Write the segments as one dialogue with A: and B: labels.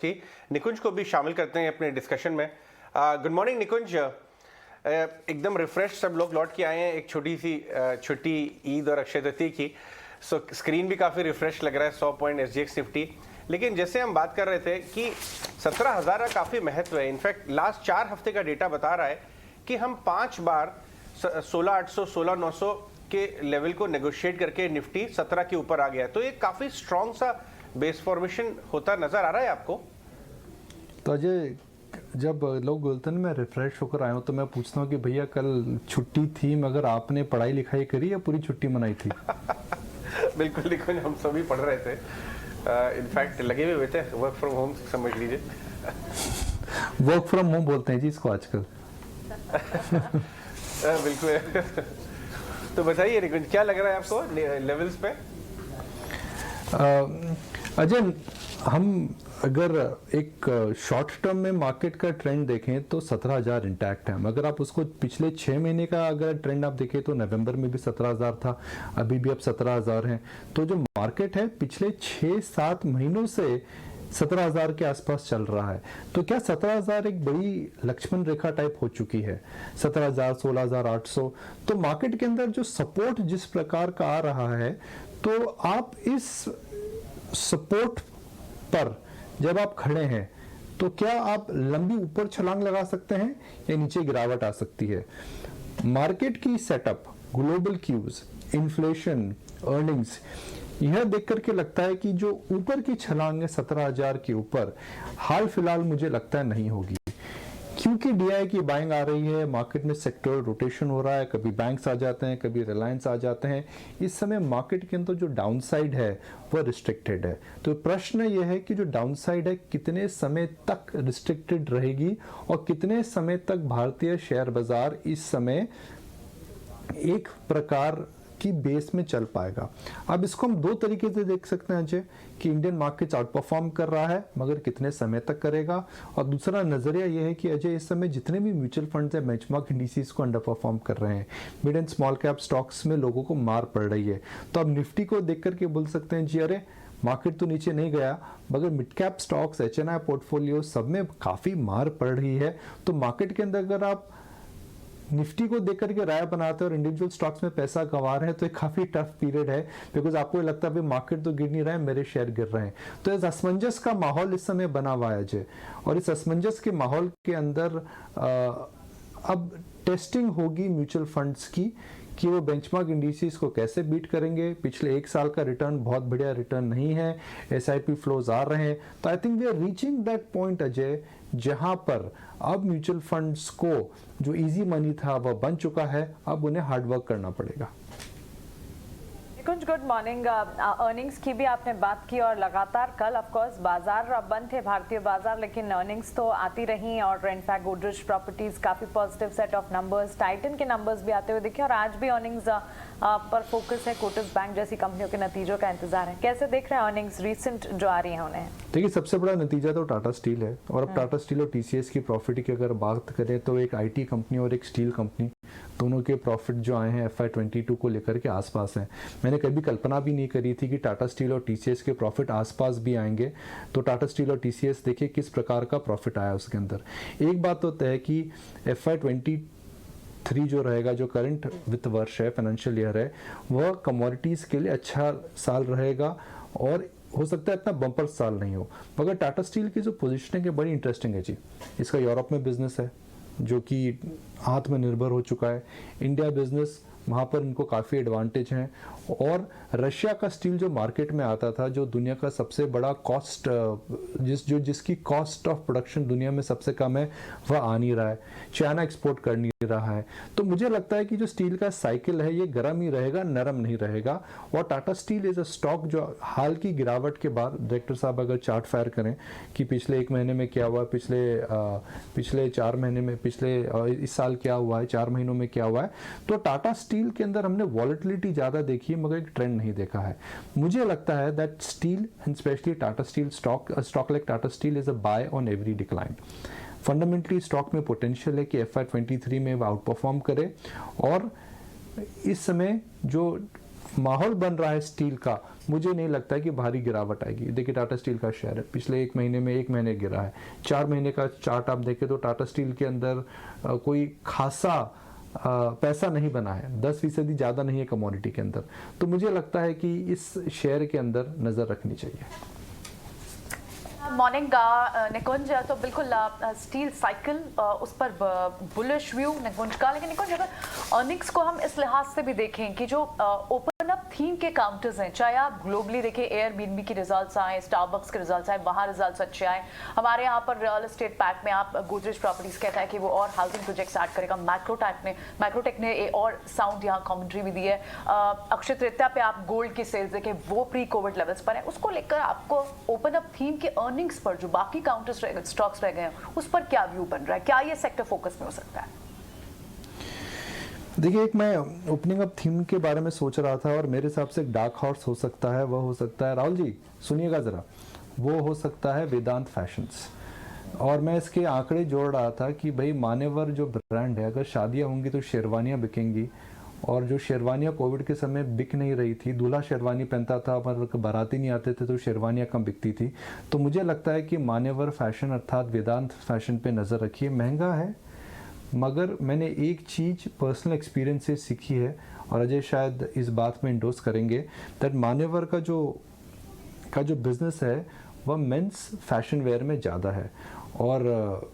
A: जी, निकुंज को भी शामिल करते हैं अपने डिस्कशन में। गुड मॉर्निंग निकुंज। एकदम रिफ्रेश सब लोग लौट के आए हैं एक छोटी सी छुट्टी ईद और अक्षय तृतीया की। सो स्क्रीन भी काफ़ी रिफ्रेश लग रहा है, 100 पॉइंट SGX निफ्टी। लेकिन जैसे हम बात कर रहे थे कि 17,000 का काफ़ी महत्व है। इनफैक्ट लास्ट 4 हफ्ते का डेटा बता रहा है कि हम 5 बार 16,800 16,900 के लेवल को नेगोशिएट करके निफ्टी 17 के ऊपर आ गया है। तो ये काफ़ी स्ट्रॉन्ग सा बेस फॉर्मेशन होता नजर आ रहा है आपको?
B: तो अजय, जब लोग बोलते हैं मैं रिफ्रेश होकर आया हूँ तो मैं पूछता हूँ कि भैया कल छुट्टी थी मगर आपने पढ़ाई लिखाई करी या पूरी छुट्टी मनाई थी?
A: बिल्कुल निकुंज, हम सभी पढ़ रहे थे। इनफैक्ट लगे हुए थे, वर्क फ्रॉम होम समझ लीजिए।
B: वर्क फ्रॉम होम बोलते हैं जी इसको आजकल।
A: बिल्कुल। तो बताइए निकुंज, क्या लग रहा है आपको लेवल्स पे?
B: अजय, हम अगर एक शॉर्ट टर्म में मार्केट का ट्रेंड देखें तो 17,000 इंटैक्ट है। मगर आप उसको पिछले 6 महीने का अगर ट्रेंड आप देखें तो नवंबर में भी 17,000 था, अभी भी अब 17,000 है। तो जो मार्केट है पिछले 6-7 महीनों से 17,000 के आसपास चल रहा है। तो क्या 17,000 एक बड़ी लक्ष्मण रेखा टाइप हो चुकी है? 17,000, 16,800। तो मार्केट के अंदर जो सपोर्ट जिस प्रकार का आ रहा है, तो आप इस सपोर्ट पर जब आप खड़े हैं तो क्या आप लंबी ऊपर छलांग लगा सकते हैं या नीचे गिरावट आ सकती है? मार्केट की setup, global cues, inflation, earnings, यह देख करके लगता है कि जो ऊपर की छलांग है 17,000 के ऊपर हाल फिलहाल मुझे लगता है नहीं होगी, क्योंकि DI की बाइंग आ रही है, मार्केट में सेक्टर रोटेशन हो रहा है, कभी बैंक्स आ जाते हैं, कभी रिलायंस आ जाते हैं। इस समय मार्केट के अंदर जो डाउनसाइड है वह रिस्ट्रिक्टेड है। तो प्रश्न यह है कि जो डाउनसाइड है कितने समय तक रिस्ट्रिक्टेड रहेगी और कितने समय तक भारतीय शेयर बाजार इस समय एक प्रकार की बेस में चल पाएगा। अब इसको हम 2 तरीके से देख सकते हैं अजय, कि इंडियन मार्केट्स आउट परफॉर्म कर रहा है मगर कितने समय तक करेगा, और दूसरा नजरिया यह है कि अजय इस समय जितने भी म्यूचुअल फंड्स हैं बेंचमार्क इंडिसेस को अंडर परफॉर्म कर रहे हैं। Mid and small cap stocks में लोगों को मार पड़ रही है। तो अब निफ्टी को देख करके बोल सकते हैं जी अरे मार्केट तो नीचे नहीं गया, मगर mid cap stocks, HNI portfolio सब में काफी मार पड़ रही है। तो मार्केट के अंदर अगर आप निफ्टी को देख करके राय बनाते हैं और इंडिविजुअल स्टॉक्स में पैसा गंवा रहे हैं तो एक काफी टफ पीरियड है, बिकॉज आपको लगता है मार्केट तो गिर नहीं रहा है, मेरे शेयर गिर रहे हैं। तो इस असमंजस का माहौल इस समय बना हुआ है अजय, और इस असमंजस के माहौल के अंदर अब टेस्टिंग होगी म्यूचुअल फंड्स की कि वो बेंचमार्क इंडिसेस को कैसे बीट करेंगे। पिछले 1 साल का रिटर्न बहुत बढ़िया रिटर्न नहीं है, SIP फ्लोज आ रहे हैं। तो I think we are reaching that point Ajay, जहां पर अब म्यूचुअल फंड्स को जो इजी मनी था वह बन चुका है, अब उन्हें हार्डवर्क करना पड़ेगा।
C: निकुंज, गुड मॉर्निंग। अर्निंग्स की भी आपने बात की और लगातार कल ऑफ कोर्स बाजार बंद थे, भारतीय बाजार, लेकिन अर्निंग्स तो आती रही और इनफैक्ट गोदरेज प्रॉपर्टीज काफी positive set of numbers, Titan के नंबर्स भी आते हुए दिखे और आज भी अर्निंग्स पर फोकस है, कोटक बैंक जैसी कंपनियों के नतीजों का इंतजार है। कैसे देख रहे हैं अर्निंग्स रिसेंट जो आ रही है उन्हें?
B: देखिए, सबसे बड़ा नतीजा तो टाटा स्टील है, और अब टाटा स्टील और TCS की प्रॉफिट की अगर बात करें तो एक IT कंपनी और एक स्टील कंपनी, दोनों के प्रॉफिट जो आए हैं FY22 को लेकर के आसपास हैं। मैंने कभी कल्पना भी नहीं करी थी कि टाटा स्टील और TCS के प्रॉफिट आसपास भी आएंगे। तो टाटा स्टील और TCS देखिए किस प्रकार का प्रॉफिट आया उसके अंदर। एक बात तो तय है कि FY23 जो रहेगा, जो करंट वित्त वर्ष है, फाइनेंशियल ईयर है, वह कमोडिटीज के लिए अच्छा साल रहेगा, और हो सकता है इतना बम्पर साल नहीं हो। मगर टाटा स्टील की जो पोजीशनिंग है बड़ी इंटरेस्टिंग है जी। इसका यूरोप में बिजनेस है जो कि आत्मनिर्भर हो चुका है। इंडिया बिजनेस, वहाँ पर इनको काफ़ी एडवांटेज हैं, और रशिया का स्टील जो मार्केट में आता था, जो दुनिया का सबसे बड़ा कॉस्ट, जिसकी कॉस्ट ऑफ प्रोडक्शन दुनिया में सबसे कम है, वह आ नहीं रहा है। चाइना एक्सपोर्ट कर नहीं रहा है। तो मुझे लगता है कि जो स्टील का साइकिल है ये गर्म ही रहेगा, नरम नहीं रहेगा। और Tata steel is a stock जो हाल की गिरावट के बाद, डायरेक्टर साहब अगर चार्ट फायर करें कि पिछले 1 महीने में क्या हुआ, पिछले 4 महीने में, इस साल क्या हुआ है, 4 महीनों में क्या हुआ है, तो टाटा स्टील के अंदर हमने वॉलेटिलिटी ज्यादा देखी है मगर एक ट्रेंड नहीं देखा है। मुझे लगता है that steel and especially Tata steel stock like Tata steel is a buy on every decline. Fundamentally stock में पोटेंशियल है कि FY23 में वो आउट परफॉर्म करे, और इस समय जो माहौल बन रहा है स्टील का, मुझे नहीं लगता है कि भारी गिरावट आएगी। देखिए टाटा स्टील का शेयर है पिछले 1 महीने में 1 महीने गिरा है। 4 महीने का चार्ट आप देखें तो टाटा स्टील के अंदर कोई खासा पैसा नहीं बना है, 10% ज़्यादा नहीं है कमोडिटी के अंदर। तो मुझे लगता है कि इस शेयर के अंदर नज़र रखनी चाहिए।
C: मॉर्निंग निकुंज, तो बिल्कुल स्टील साइकिल उस पर बुलिश व्यू निकुंज का, लेकिन निकुंज अगर अर्निंग्स को हम इस लिहाज से भी देखें कि जो ओपन अप थीम के काउंटर्स हैं, चाहे आप ग्लोबली देखें, एयरबीएनबी के रिजल्ट्स आए, स्टारबक्स के रिजल्ट्स आए, वहाँ रिजल्ट्स अच्छे आए, हमारे यहाँ पर रियल एस्टेट पैक में आप गोदरेज प्रॉपर्टीज कहता है कि वो और हाउसिंग प्रोजेक्ट्स ऐड करेगा, मैक्रोटेक ने और साउंड यहाँ कमेंट्री भी दी है, अक्षय तृतीया पे आप गोल्ड की सेल्स देखें वो प्री कोविड लेवल्स पर है, उसको लेकर आपको ओपन अप थीम के अर्निंग्स पर जो बाकी काउंटर स्टॉक्स रह गए हैं उस पर क्या व्यू बन रहा है, क्या ये सेक्टर फोकस में हो सकता है?
B: देखिए, एक मैं ओपनिंग अप थीम के बारे में सोच रहा था और मेरे हिसाब से एक डार्क हॉर्स हो सकता है, वह हो सकता है, राहुल जी सुनिएगा ज़रा, वो हो सकता है वेदांत फैशंस। और मैं इसके आंकड़े जोड़ रहा था कि भाई मान्यवर जो ब्रांड है, अगर शादियाँ होंगी तो शेरवानियाँ बिकेंगी, और जो शेरवानियाँ कोविड के समय बिक नहीं रही थी, दूल्हा शेरवानी पहनता था पर बाराती नहीं आते थे तो शेरवानियाँ कम बिकती थी। तो मुझे लगता है कि मान्यवर फैशन अर्थात वेदांत फैशन पे नज़र रखिए। महंगा है मगर मैंने एक चीज़ पर्सनल एक्सपीरियंस से सीखी है और अजय शायद इस बात में इंडोर्स करेंगे, दैट मान्यवर का जो बिज़नेस है वह मेंस फैशन वेयर में ज़्यादा है। और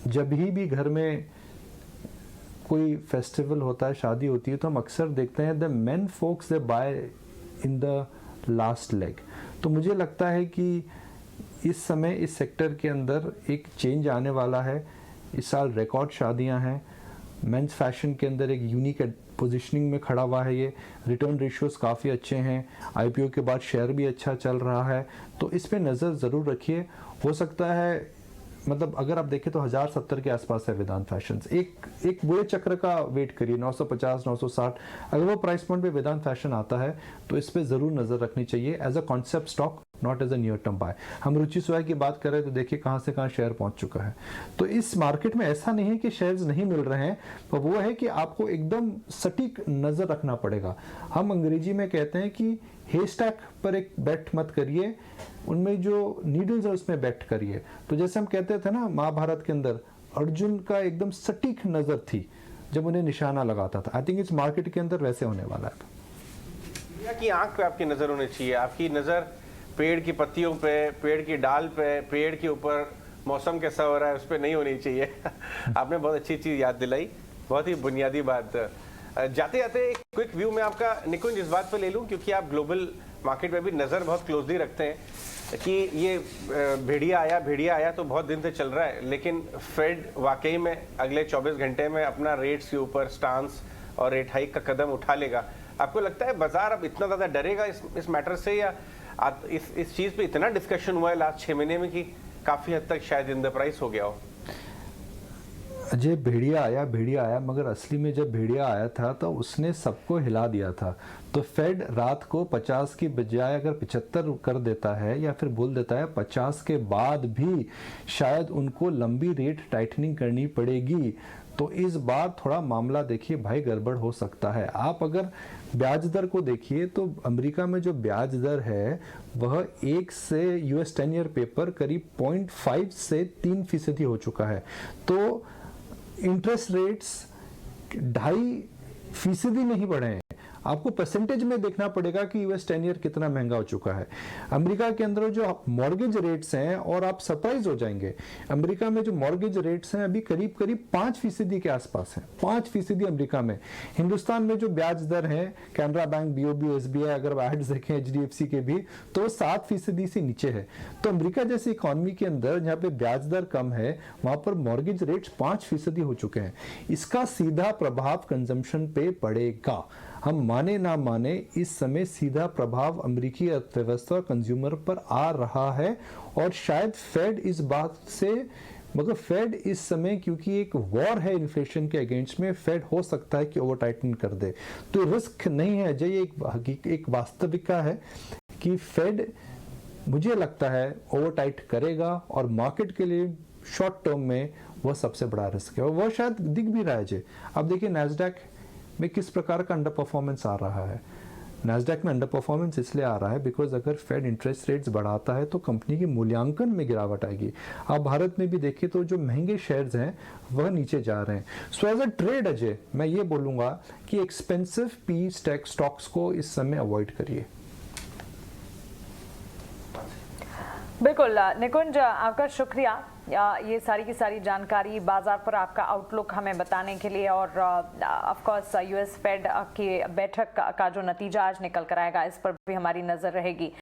B: जब भी घर में कोई फेस्टिवल होता है, शादी होती है, तो हम अक्सर देखते हैं the main folks they buy in the last leg. तो मुझे लगता है कि इस समय इस सेक्टर के अंदर एक चेंज आने वाला है। इस साल रिकॉर्ड शादियां हैं, मेंस फैशन के अंदर एक यूनिक पोजीशनिंग में खड़ा हुआ है ये, रिटर्न रेशियोज काफ़ी अच्छे हैं, आईपीओ के बाद शेयर भी अच्छा चल रहा है, तो इस पे नज़र ज़रूर रखिए। हो सकता है मतलब अगर आप देखें तो 1070 के आसपास है वेदांत फैशंस, एक बुरे चक्र का वेट करिए, 950 960, अगर वो प्राइस पॉइंट पे वेदांत फैशन आता है तो इस पे ज़रूर नज़र रखनी चाहिए as a concept stock, not as a near term buy. हम रुचि सुहा की बात करें तो देखिए कहाँ से कहाँ शेयर पहुँच चुका है। तो इस मार्केट में ऐसा नहीं है कि शेयर्स नहीं मिल रहे हैं, पर वो है कि आपको एकदम सटीक नज़र रखना पड़ेगा। हम अंग्रेजी में कहते हैं कि हेस्टैक पर एक बेट मत करिए, उनमें जो नीडल्स है उसमें बेट करिए। तो जैसे हम कहते थे ना, महाभारत के अंदर अर्जुन का एकदम सटीक नज़र थी जब उन्हें निशाना लगाता था। आई थिंक इस मार्केट के अंदर वैसे होने वाला है।
A: की आंख पे आपकी नज़र होनी चाहिए, आपकी नज़र पेड़ की पत्तियों पे, पेड़ की डाल पे, पेड़ के ऊपर मौसम कैसा हो रहा है उस पर नहीं होनी चाहिए। आपने बहुत अच्छी चीज़ याद दिलाई, बहुत ही बुनियादी बात। जाते जाते एक क्विक व्यू में आपका निकुंज इस बात पे ले लूँ, क्योंकि आप ग्लोबल मार्केट में भी नज़र बहुत क्लोजली रखते हैं कि ये भेड़िया आया तो बहुत दिन से चल रहा है, लेकिन फेड वाकई में अगले 24 घंटे में अपना रेट्स के ऊपर स्टांस और रेट हाइक का कदम उठा लेगा। आपको लगता है बाजार अब इतना ज़्यादा डरेगा इस मैटर से, या इस चीज़ पे इतना डिस्कशन हुआ है लास्ट 6 महीने में कि काफ़ी हद तक शायद इन द प्राइस हो गया हो?
B: अजय, भेड़िया आया मगर असली में जब भेड़िया आया था तो उसने सबको हिला दिया था। तो फेड रात को 50 की बजाय अगर 75 कर देता है या फिर बोल देता है 50 के बाद भी शायद उनको लंबी रेट टाइटनिंग करनी पड़ेगी, तो इस बार थोड़ा मामला देखिए भाई गड़बड़ हो सकता है। आप अगर ब्याज दर को देखिए तो अमेरिका में जो ब्याज दर है वह 1 से US 10 ईयर पेपर करीब 0.5 से 3% हो चुका है। तो इंटरेस्ट रेट्स 2.5% नहीं बढ़े हैं। आपको परसेंटेज में देखना पड़ेगा कि US 10 ईयर कितना महंगा हो चुका है। अमेरिका के अंदर जो मॉर्गेज रेट्स हैं, और आप सरप्राइज हो जाएंगे, अमेरिका में जो मॉर्गेज रेट्स हैं अभी करीब 5% के आसपास हैं, 5% अमेरिका में। हिंदुस्तान में जो ब्याज दर है, कैनरा बैंक, BOB, SBI, अगर एड्स देखें HDFC के भी, तो 7% से नीचे है। तो अमेरिका जैसी इकोनॉमी के अंदर जहाँ पे ब्याज दर कम है, वहां पर मॉर्गेज रेट्स 5% हो चुके हैं। इसका सीधा प्रभाव कंजम्पशन पे पड़ेगा। हम माने ना माने, इस समय सीधा प्रभाव अमेरिकी अर्थव्यवस्था और कंज्यूमर पर आ रहा है। और शायद फेड इस बात से, मगर फेड इस समय क्योंकि एक वॉर है इन्फ्लेशन के अगेंस्ट में, फेड हो सकता है कि ओवर टाइटन कर दे। तो रिस्क नहीं है अजय, एक वास्तविकता है कि फेड मुझे लगता है ओवर टाइट करेगा, और मार्केट के लिए शॉर्ट टर्म में वह सबसे बड़ा रिस्क है। और वह शायद दिख भी रहा है अजय। अब देखिए नैस्डैक में किस प्रकार का अंडर परफॉर्मेंस आ रहा है। नैस्डैक में अंडर परफॉर्मेंस इसलिए आ रहा है बिकॉज अगर फेड इंटरेस्ट रेट्स बढ़ाता है तो कंपनी की मूल्यांकन में गिरावट आएगी। आप भारत में भी देखिए तो जो महंगे शेयर्स हैं वह नीचे जा रहे हैं। So as a trade Ajay मैं ये बोलूँगा कि एक्सपेंसिव पी स्टॉक्स को इस समय अवॉइड करिए।
C: बिल्कुल निकुंज, आपका शुक्रिया ये सारी की सारी जानकारी, बाजार पर आपका आउटलुक हमें बताने के लिए। और ऑफ कोर्स यूएस फेड की बैठक का जो नतीजा आज निकल कर आएगा इस पर भी हमारी नजर रहेगी।